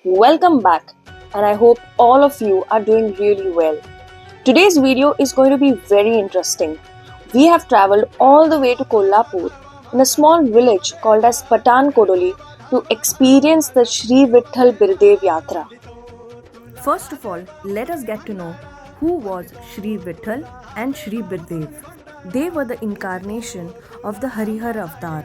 Welcome back, and I hope all of you are doing really well. Today's video is going to be very interesting. We have traveled all the way to Kolhapur in a small village called as Patan Kodoli to experience the Shree Vitthal Birdev Yatra. First of all, let us get to know who was Shree Vitthal and Shree Birdev. They were the incarnation of the Harihar avatar.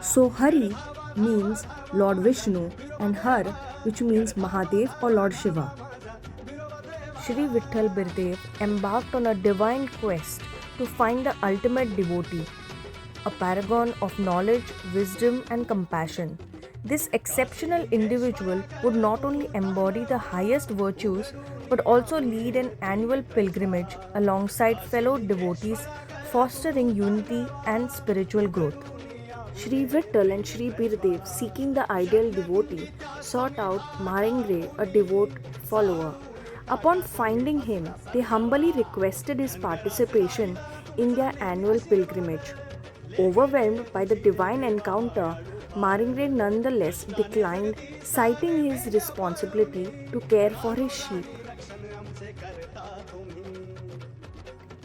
So Hari means Lord Vishnu and Har, which means Mahadev or Lord Shiva. Shree Vitthal Birdev embarked on a divine quest to find the ultimate devotee, a paragon of knowledge, wisdom, and compassion. This exceptional individual would not only embody the highest virtues but also lead an annual pilgrimage alongside fellow devotees, fostering unity and spiritual growth. Shree Vitthal and Shree Birdev, seeking the ideal devotee, sought out Maringre, a devout follower. Upon finding him, they humbly requested his participation in their annual pilgrimage. Overwhelmed by the divine encounter, Maringre nonetheless declined, citing his responsibility to care for his sheep.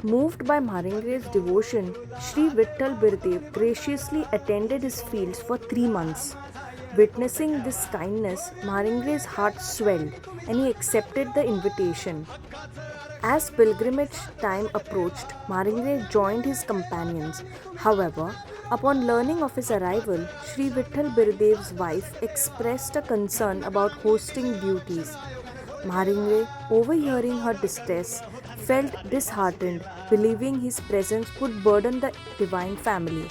Moved by Maringre's devotion, Shree Vitthal Birdev graciously attended his fields for 3 months. Witnessing this kindness, Maringre's heart swelled and he accepted the invitation. As pilgrimage time approached, Maringre joined his companions. However, upon learning of his arrival, Shree Vitthal Birdev's wife expressed a concern about hosting duties. Maringre, overhearing her distress, felt disheartened, believing his presence would burden the divine family.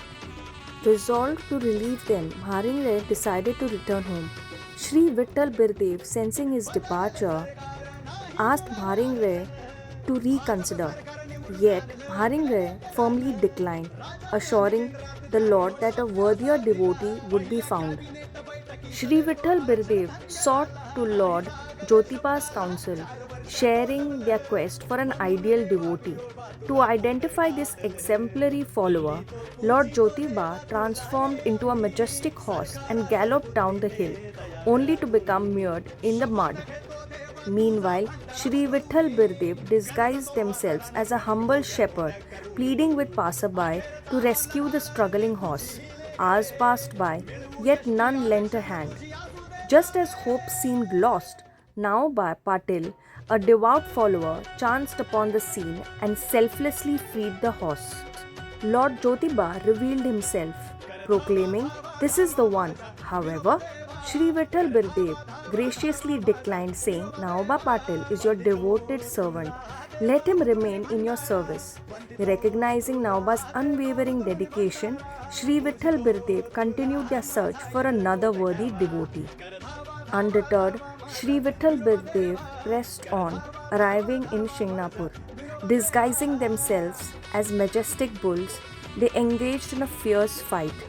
Resolved to relieve them, Maringre decided to return home. Shree Vitthal Birdev, sensing his departure, asked Maringre to reconsider. Yet Maringre firmly declined, assuring the Lord that a worthier devotee would be found. Shree Vitthal Birdev sought to Lord Jyotiba's counsel, sharing their quest for an ideal devotee. To identify this exemplary follower, Lord Jyotiba transformed into a majestic horse and galloped down the hill, only to become mired in the mud. Meanwhile, Shree Vitthal Birdev disguised themselves as a humble shepherd, pleading with passerby to rescue the struggling horse. Hours passed by, yet none lent a hand. Just as hope seemed lost, Nauba Patil, a devout follower, chanced upon the scene and selflessly freed the horse. Lord Jyotiba revealed himself, proclaiming, "This is the one." However, Shree Vitthal Birdev graciously declined, saying, "Nauba Patil is your devoted servant. Let him remain in your service." Recognizing Nauba's unwavering dedication, Shree Vitthal Birdev continued their search for another worthy devotee. Undeterred, Shree Vitthal Birdev pressed on, arriving in Crishnaa. Disguising themselves as majestic bulls, they engaged in a fierce fight.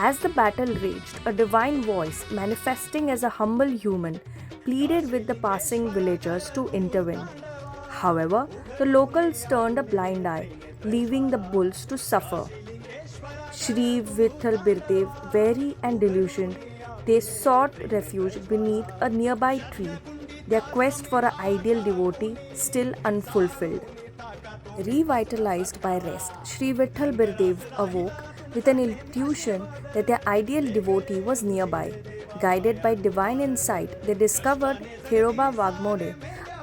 As the battle raged, a divine voice, manifesting as a humble human, pleaded with the passing villagers to intervene. However, the locals turned a blind eye, leaving the bulls to suffer. Shree Vitthal Birdev, weary and delusioned, they sought refuge beneath a nearby tree, their quest for an ideal devotee still unfulfilled. Revitalized by rest, Shree Vitthal Birdev awoke with an intuition that their ideal devotee was nearby. Guided by divine insight, they discovered Kheroba Vagmode,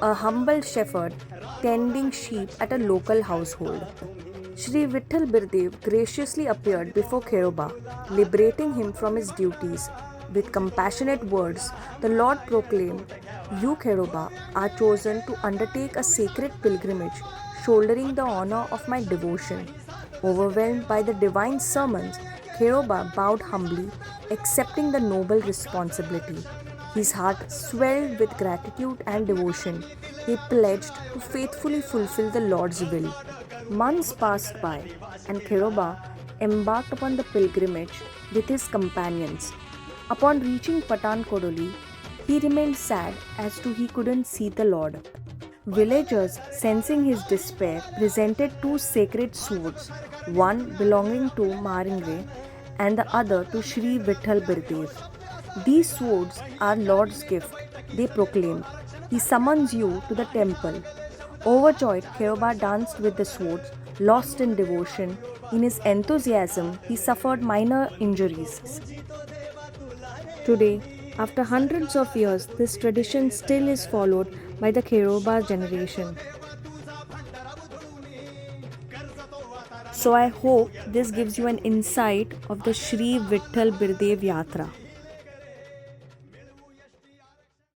a humble shepherd tending sheep at a local household. Shree Vitthal Birdev graciously appeared before Kheroba, liberating him from his duties. With compassionate words, the Lord proclaimed, "You, Kheroba, are chosen to undertake a sacred pilgrimage, shouldering the honor of my devotion." Overwhelmed by the divine summons, Kheroba bowed humbly, accepting the noble responsibility. His heart swelled with gratitude and devotion. He pledged to faithfully fulfill the Lord's will. Months passed by, and Kheroba embarked upon the pilgrimage with his companions. Upon reaching Patan Kodoli, he remained sad as to he couldn't see the Lord. Villagers, sensing his despair, presented 2 sacred swords, one belonging to Maringre and the other to Shree Vitthal Birdev. These swords are Lord's gift, they proclaimed. He summons you to the temple. Overjoyed, Kheoba danced with the swords, lost in devotion. In his enthusiasm, he suffered minor injuries. Today, after hundreds of years, this tradition still is followed by the Kheoba generation. So I hope this gives you an insight of the Shree Vitthal Birdev Yatra.